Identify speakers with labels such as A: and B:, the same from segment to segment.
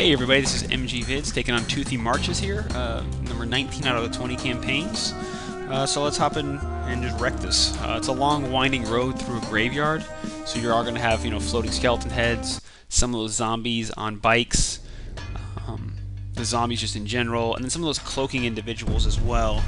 A: Hey everybody, this is MG Vids taking on Toothy Marshes here, number 19 out of the 20 campaigns. So let's hop in and just wreck this. It's a long winding road through a graveyard, so you are going to have, floating skeleton heads, some of those zombies on bikes, the zombies just in general, and then some of those cloaking individuals as well.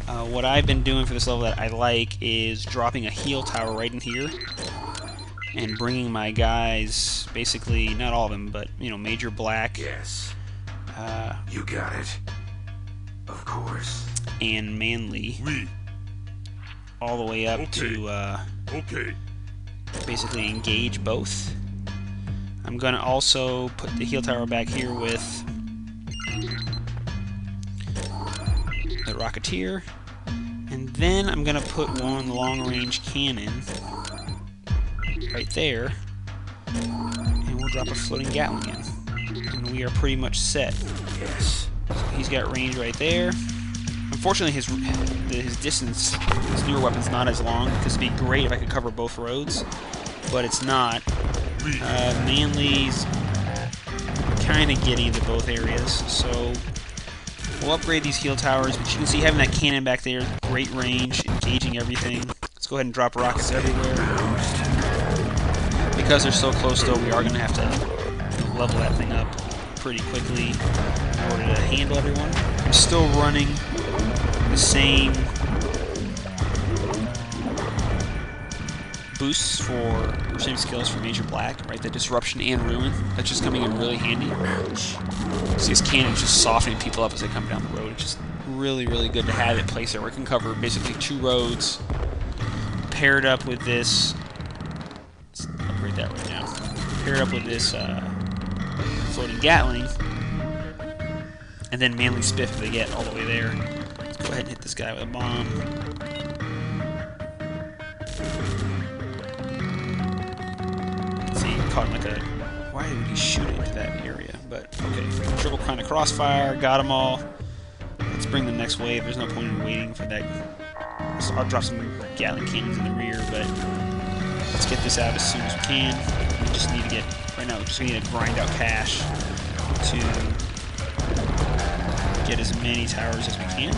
A: What I've been doing for this level that I like is dropping a heal tower right in here and bringing my guys, basically, not all of them, but, Major Black.
B: Yes. You got it. Of course.
A: And Manly.
B: Oui.
A: All the way up to, basically engage both. I'm going to also put the heal tower back here with the Rocketeer. And then I'm going to put one long-range cannon right there, and we'll drop a floating Gatling in, and we are pretty much set.
B: Yes.
A: So he's got range right there. Unfortunately, his distance, his newer weapon's not as long, because it'd be great if I could cover both roads, but it's not. Manly's kind of getting into both areas, so we'll upgrade these heal towers. But you can see having that cannon back there, great range, engaging everything. Let's go ahead and drop rockets everywhere. Because they're so close, though, we are going to have to level that thing up pretty quickly in order to handle everyone. I'm still running the same boosts for same skills for Major Black, right? The Disruption and Ruin. That's just coming in really handy. See his cannon just softening people up as they come down the road. It's just really, really good to have it placed there. We can cover basically 2 roads paired up with this. Upgrade that right now. Pair it up with this floating Gatling, and then Manly Spiff if they get all the way there. Let's go ahead and hit this guy with a bomb. See, caught him like a... Why would he shoot into that area? But, okay. Triple Crown of Crossfire, got them all. Let's bring the next wave. There's no point in waiting for that. So I'll drop some Gatling cannons in the rear, but let's get this out as soon as we can. We just need to get, right now, we just need to grind out cash to get as many towers as we can.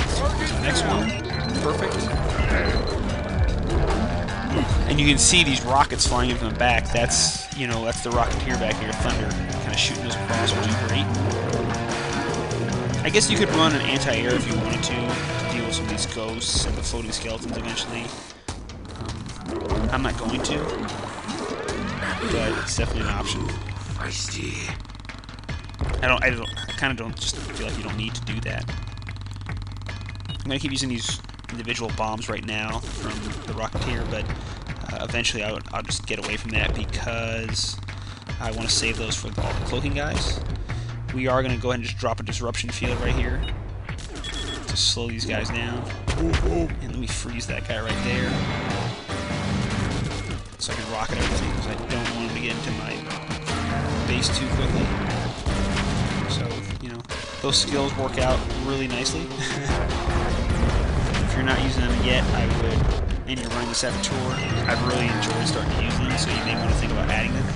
A: So the next one, perfect. And you can see these rockets flying in from the back. That's, that's the Rocketeer back here, Thunder, kind of shooting those across, which is great. I guess you could run an anti-air if you wanted to deal with some of these ghosts and the floating skeletons eventually. I'm not going to, but it's definitely an option.
B: Feisty.
A: I kind of don't just feel like you don't need to do that. I'm going to keep using these individual bombs right now from the Rocketeer, but eventually I'll just get away from that because I want to save those for all the cloaking guys. We are going to go ahead and just drop a disruption field right here to slow these guys down. And let me freeze that guy right there so I can rocket everything because I don't want him to get into my base too quickly. So, those skills work out really nicely. If you're not using them yet, I would, and you're running the Saboteur, I've really enjoyed starting to use them, so you may want to think about adding them.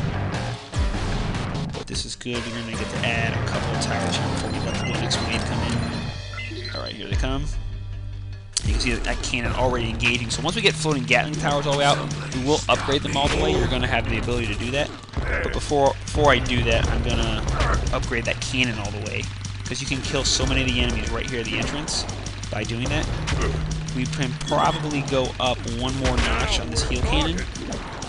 A: This is good. You're going to get to add a couple of towers here before we let the next wave come in. Alright, here they come. You can see that cannon already engaging. So once we get floating Gatling towers all the way out, we will upgrade them all the way. You're going to have the ability to do that. But before I do that, I'm going to upgrade that cannon all the way. Because you can kill so many of the enemies right here at the entrance by doing that. We can probably go up one more notch on this heal cannon.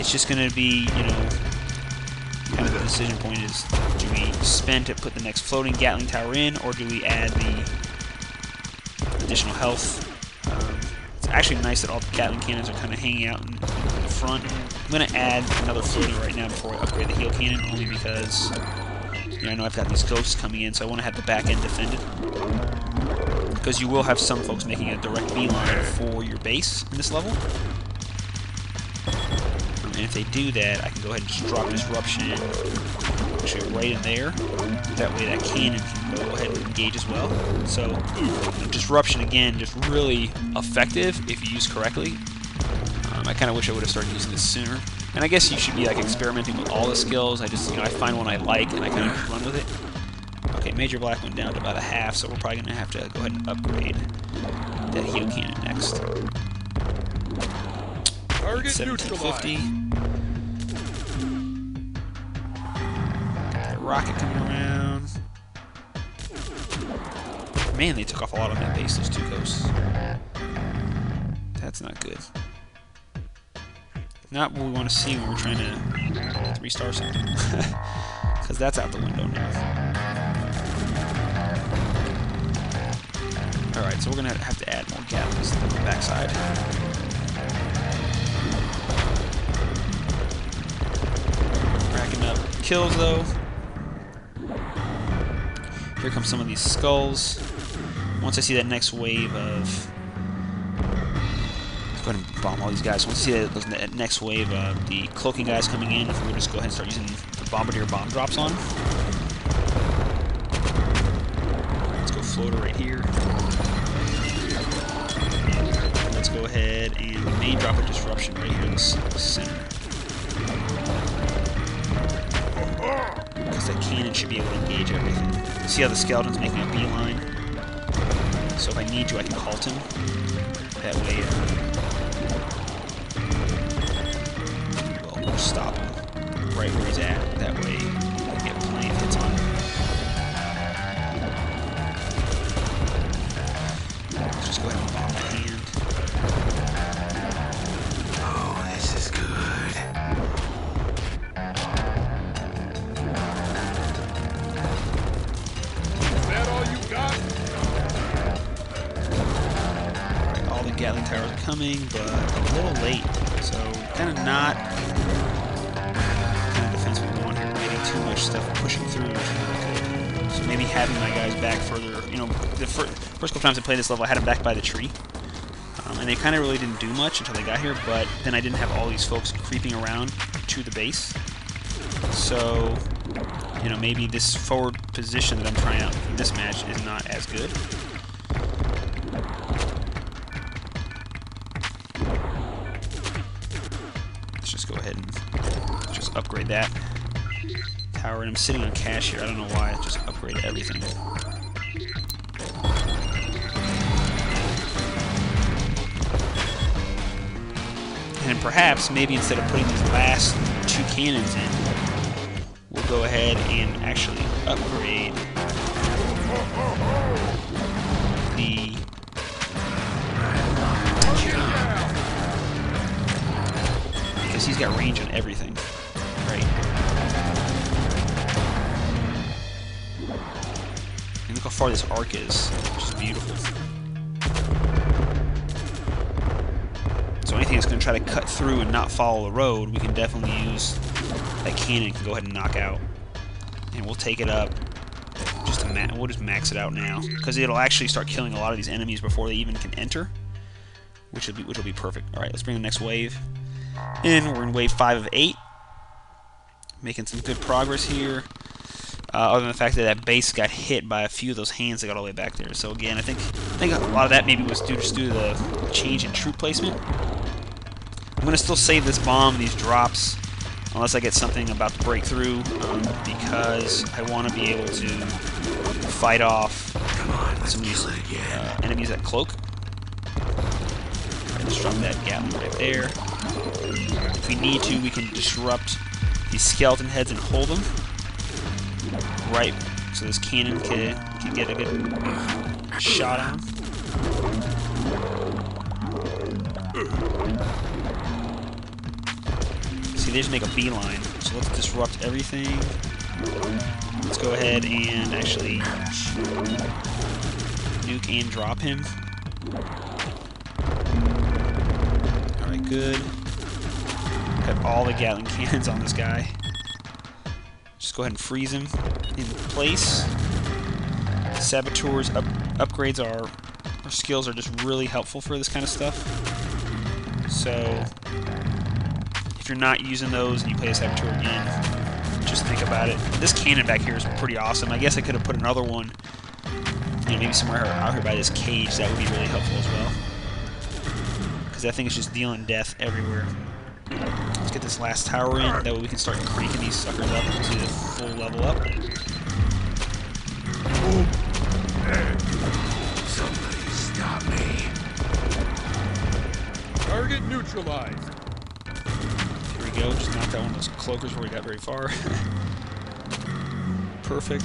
A: It's just going to be, kind of the decision point is, do we spend to put the next floating Gatling tower in, or do we add the additional health? It's actually nice that all the Gatling cannons are kind of hanging out in the front. I'm going to add another floating right now before I upgrade the heal cannon, only because I know I've got these ghosts coming in, so I want to have the back end defended. Because you will have some folks making a direct beeline for your base in this level. And if they do that, I can go ahead and just drop Disruption actually right in there. That way that cannon can go ahead and engage as well. So, Disruption, again, just really effective if you use correctly. I kind of wish I would have started using this sooner. And I guess you should be like experimenting with all the skills. I just, I find one I like and I kind of run with it. Okay, Major Black went down to about a half, so we're probably going to have to go ahead and upgrade that Heal Cannon next.
C: Target
A: 1750. Got a rocket coming around. Man, they took off a lot on that base, those two ghosts. That's not good. Not what we want to see when we're trying to 3-star something. Because that's out the window now. Alright, so we're going to have to add more Gatlings to the backside. Racking up kills, though. Here come some of these skulls. Once I see that next wave of... Let's go ahead and bomb all these guys. Once I see that next wave of the cloaking guys coming in, we'll just go ahead and start using the Bombardier bomb drops on. Let's go floater right here. Let's go ahead and main drop a disruption right here in the center. Because that cannon should be able to engage everything. See how the skeleton's making a beeline? So if I need you, I can halt him. That way, well, we'll stop him right where he's at. That way, we get plenty of hits on him. Let's just go ahead and bomb the hand.
B: Oh, this is good.
C: Is that all you got?
A: All the Gatling towers are coming, but a little late. So kind of not kind of defense we want here. Getting too much stuff pushing through. So maybe having my guys back further. The first couple times I played this level, I had them back by the tree. And they kind of really didn't do much until they got here, but then I didn't have all these folks creeping around to the base. So, maybe this forward position that I'm trying out in this match is not as good. Let's just go ahead and just upgrade that tower. And I'm sitting on cash here. I don't know why. I just upgraded everything. And perhaps, maybe instead of putting these last 2 cannons in, we'll go ahead and actually upgrade the... Because he's got range on everything, right? And look how far this arc is, which is beautiful. So anything that's going to try to cut through and not follow the road, we can definitely use that cannon to go ahead and knock out. And we'll take it up. We'll just max it out now, because it'll actually start killing a lot of these enemies before they even can enter, which will be perfect. All right, let's bring the next wave in. We're in wave 5 of 8, making some good progress here. Other than the fact that that base got hit by a few of those hands that got all the way back there. So again, I think a lot of that maybe was due to the change in troop placement. I'm going to still save this bomb, these drops, unless I get something about to break through, because I want to be able to fight off some of these enemies that cloak. And disrupt that Gatling right there. If we need to, we can disrupt these skeleton heads and hold them. Right, so this cannon can get a good shot on. See, they just make a beeline. So let's disrupt everything. Let's go ahead and actually nuke and drop him. Alright, good. Got all the Gatling cannons on this guy. Just go ahead and freeze him in place. Saboteurs upgrades our skills are just really helpful for this kind of stuff. So if you're not using those and you play a Saboteur again, just think about it. This cannon back here is pretty awesome. I guess I could have put another one, maybe somewhere out here by this cage. That would be really helpful as well. because that thing is just dealing death everywhere. Let's get this last tower in, that way we can start cranking these suckers up to the full level up.
B: Somebody stop me.
C: Target neutralized.
A: Here we go, just knocked out one of those cloakers before we got very far. Perfect.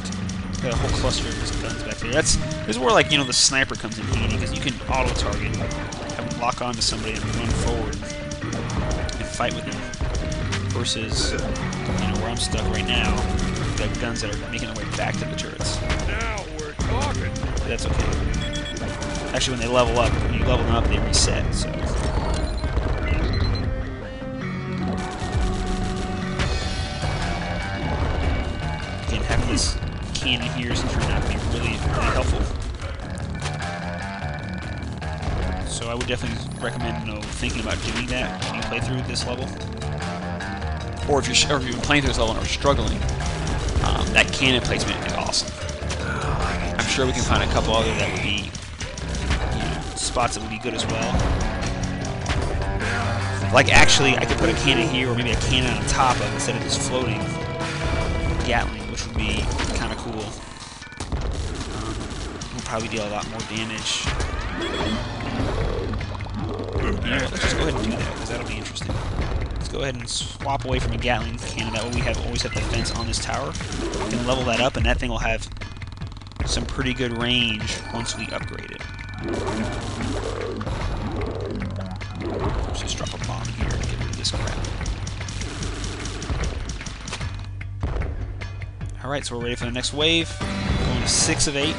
A: Got a whole cluster of just guns back there. This is where, like, you know, the sniper comes in handy, because you can auto-target, have them lock onto somebody and run forward and fight with them. Versus, you know, where I'm stuck right now, we've got guns that are making their way back to the turrets.
C: Now we're talking.
A: But that's okay. Actually, when they level up, when you level them up, they reset, so... Again, having this cannon here has turned out to be really helpful. So I would definitely recommend, you know, thinking about doing that when you play through this level. Or if you've been playing through this level and are struggling, that cannon placement is awesome. I'm sure we can find a couple other that would be, you know, spots that would be good as well. Like, actually, I could put a cannon here, or maybe a cannon on top of it instead of just floating Gatling, which would be kind of cool. Will probably deal a lot more damage. You know what, let's just go ahead and do that, because that'll be interesting. Let's go ahead and swap away from a Gatling cannon. That way we always have defense on this tower. We can level that up, and that thing will have some pretty good range once we upgrade it. Let's just drop a bomb in here to get rid of this crap. Alright, so we're ready for the next wave. Going to 6 of 8.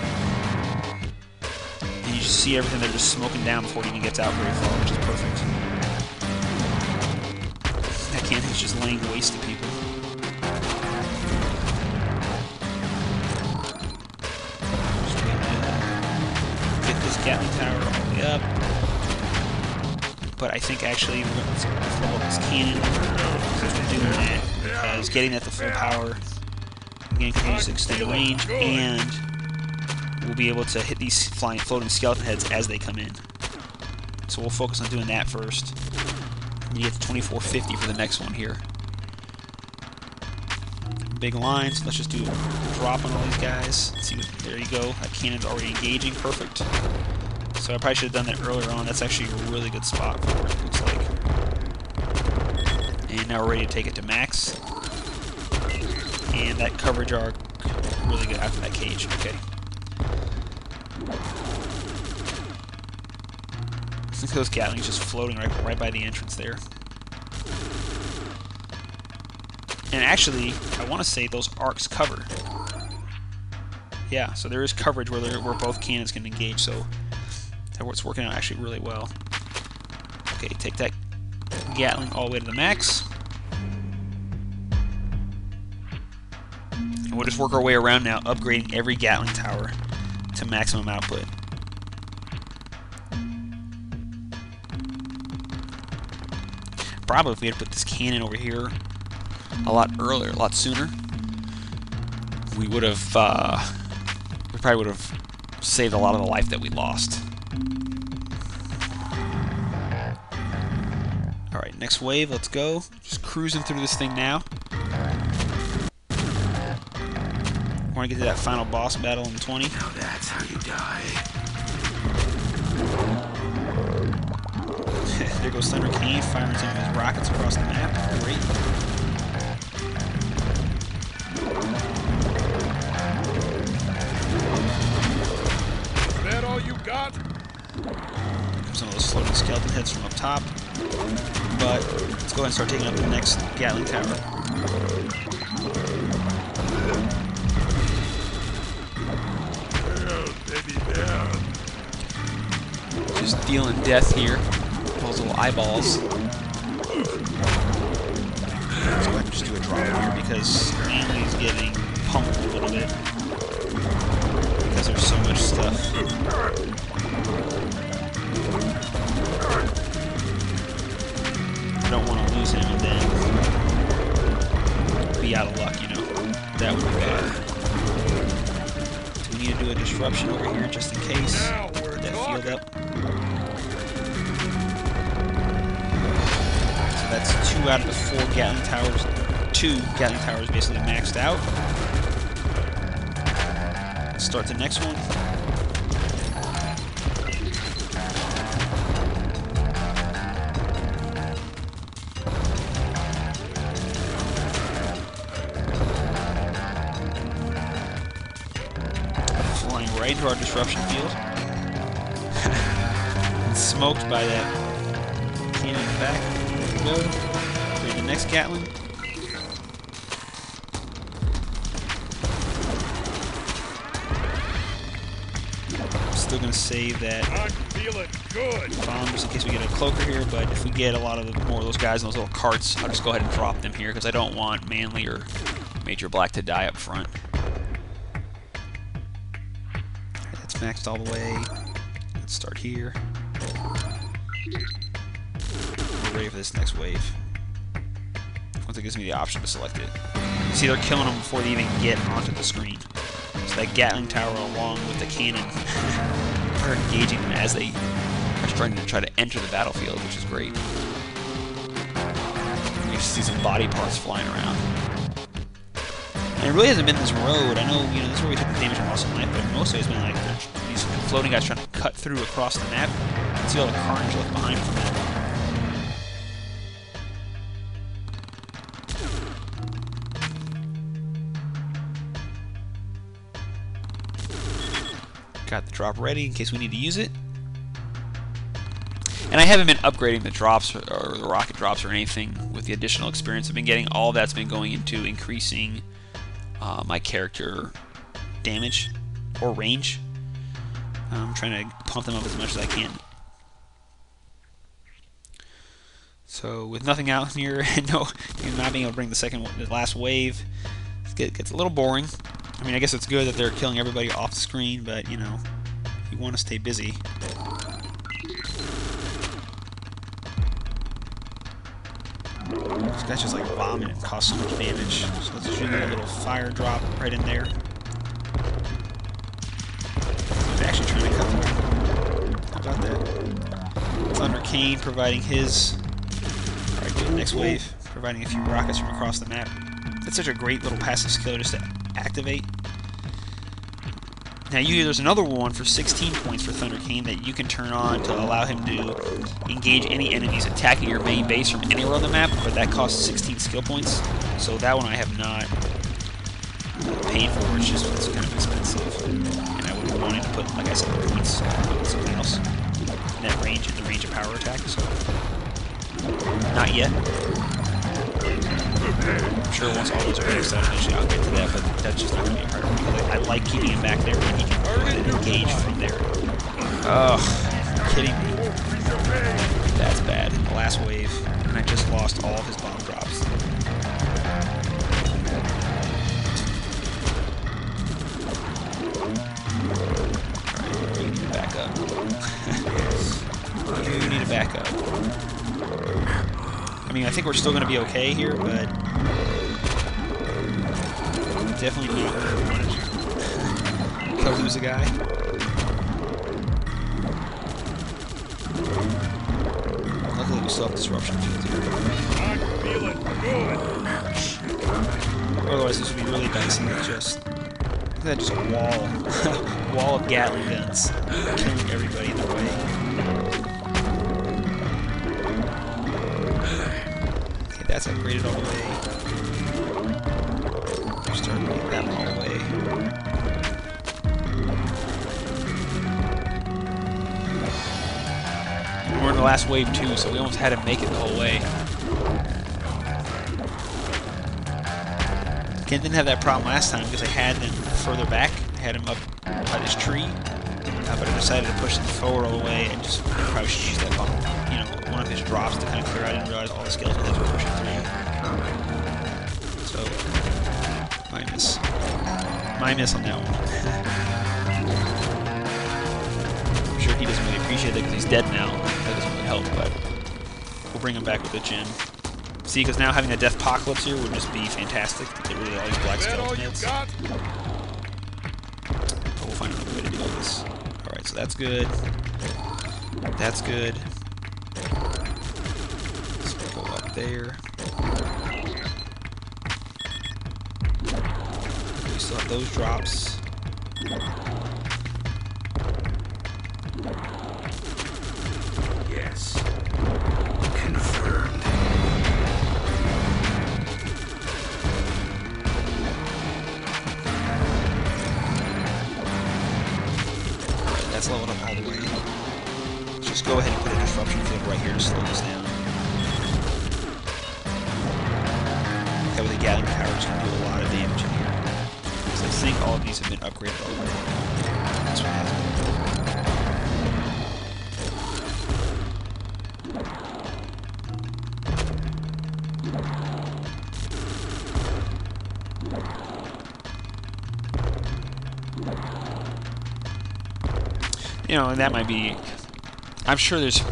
A: And you just see everything, they're just smoking down before it even gets out very far, which is perfect. That cannon's just laying waste to people. Just trying to get this Gatling tower all the way up. But I think actually we're going to level up this cannon since we're doing that, because getting at the full power again continues to extend the range, and we'll be able to hit these floating skeleton heads as they come in. So we'll focus on doing that first. You get to 2450 for the next one here. Big lines. Let's just do a drop on all these guys. Let's see what, there you go. That cannon's already engaging. Perfect. So I probably should have done that earlier on. That's actually a really good spot for it, it looks like. And now we're ready to take it to max. And that coverage arc, really good after that cage. Okay. Look at those Gatlings just floating right by the entrance there. And actually, I want to say those arcs cover. Yeah, so there is coverage where both cannons can engage, so it's working out actually really well. Okay, take that Gatling all the way to the max. And we'll just work our way around now, upgrading every Gatling tower to maximum output. Probably if we had put this cannon over here a lot earlier, a lot sooner, we would have, we probably would have saved a lot of the life that we lost. Alright, next wave, let's go. Just cruising through this thing now. Want to get to that final boss battle in 20.
B: Now that's how you die.
A: There goes Thunder King, firing some of his rockets across the map. Great.
C: Is that all you got?
A: Some of those floating skeleton heads from up top. But let's go ahead and start taking up the next Gatling tower. Just dealing death here. Those little eyeballs. So I can just do a drop here because Manly's getting pummeled a little bit. Because there's so much stuff. I don't want to lose him and then be out of luck, you know. That would be bad. Do we need to do a disruption over here just in case? Put that field up. that's 2 out of the 4 Gatling towers. 2 Gatling towers basically maxed out. Let's start the next one. Flying right into our disruption field. Smoked by that cannon in the back. There we go. Ready the next Gatling. Still going to save that
C: I'm feeling good.
A: bomb just in case we get a cloaker here, but if we get a lot of more of those guys in those little carts, I'll just go ahead and drop them here because I don't want Manly or Major Black to die up front. That's maxed all the way. Let's start here. We're ready for this next wave. Once it gives me the option to select it. You see, they're killing them before they even get onto the screen. So that Gatling tower along with the cannon are engaging them as they are starting to try to enter the battlefield, which is great. You see some body parts flying around. And it really hasn't been this road. I know, this is where we took the damage from Muscle Knife, but mostly it's been like these floating guys trying to cut through across the map. You can see all the carnage left behind from that. Got the drop ready in case we need to use it. And I haven't been upgrading the drops or the rocket drops or anything with the additional experience I've been getting. All that's been going into increasing my character damage or range. I'm trying to pump them up as much as I can. So with nothing out here and not being able to bring the last wave, it gets a little boring. I mean, I guess it's good that they're killing everybody off the screen, but you want to stay busy. This guy's just like bombing and costs so much damage. So let's shoot a little fire drop right in there. He's actually trying to cut through. How about that? Thunder Cane providing his. Alright, good. Next wave. Providing a few rockets from across the map. That's such a great little passive skill just to activate. Now there's another one for 16 points for Thunder Cane that you can turn on to allow him to engage any enemies attacking your main base from anywhere on the map, but that costs 16 skill points. So that one I have not paid for. It's kind of expensive, and I would want to put, like I said, points on something else in that range, in the range of power attack. So not yet. I'm sure once all those are fixed out, eventually I'll get to that, but that's just not going to be hard. I like keeping him back there when he can engage from there. Ugh, are you kidding me? That's bad. The last wave, and I just lost all of his bomb drops. Alright, you need to back up. You need to back up. I mean, I think we're still going to be okay here, but definitely not where we wanted to lose a guy. Luckily, we still have disruption field here.
C: I'm feeling good.
A: Otherwise, this would be really dicey. Just look at that, just a wall of Gatling guns, killing everybody in their way. That's upgraded all the way. Start moving that one all the way. We're in the last wave too, so we almost had to make it the whole way. Ken didn't have that problem last time because I had them further back. I had him up by this tree, but I decided to push them forward all the way and just probably should use that bomb. One of his drops to kind of clear out. I didn't realize all the skeleton heads were pushing through. So, my miss on that one. I'm sure he doesn't really appreciate it because he's dead now. That doesn't really help, but we'll bring him back with a gem. See, because now having a Death Apocalypse here would just be fantastic to get rid of all these black skeleton heads. But we'll find another way to do this. Alright, so that's good. That's good. Go up right there. We still have those drops.
B: Yes. Confirmed.
A: That's leveled up all the way. Let's just go ahead and put a disruption field right here to slow this down. Okay, with the Gatling power, it's going to do a lot of damage in here. So I think all of these have been upgraded already. This one has been. You know, and that might be... I'm sure there's... You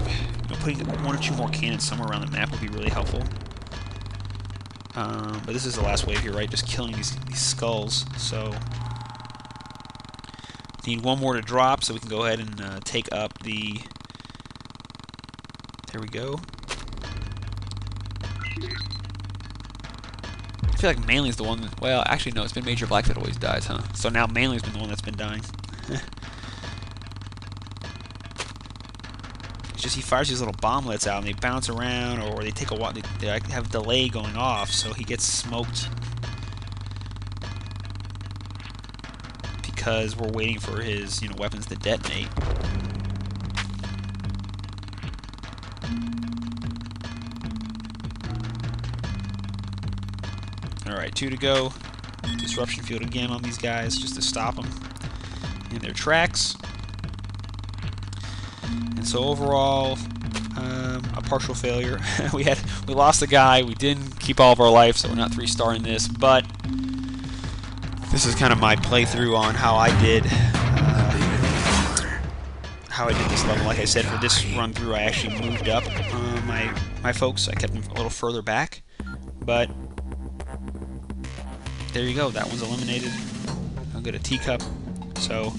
A: know, putting 1 or 2 more cannons somewhere around the map would be really helpful. But this is the last wave here, right? Just killing these skulls. So... Need 1 more to drop, so we can go ahead and take up the... There we go. I feel like Manly's the one... Well, actually, no. It's been Major Black that always dies, huh? So now Manly's been the one that's been dying. It's just he fires these little bomblets out and they bounce around, or they take a while. They have a delay going off, so he gets smoked because we're waiting for his, you know, weapons to detonate. All right, 2 to go. Disruption field again on these guys just to stop them in their tracks. And so overall, a partial failure. we lost a guy. We didn't keep all of our life, so we're not 3-starring this. But this is kind of my playthrough on how I did this level. Like I said, for this run through, I actually moved up my folks. I kept them a little further back, but there you go. That one's eliminated. I'll get a teacup. So.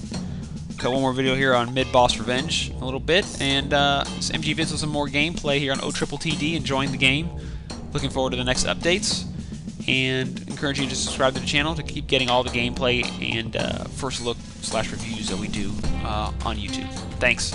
A: Got 1 more video here on Mid-Boss Revenge in a little bit, and this MG Vids with some more gameplay here on OTTTD, enjoying the game. Looking forward to the next updates, and encourage you to subscribe to the channel to keep getting all the gameplay and first look / reviews that we do on YouTube. Thanks.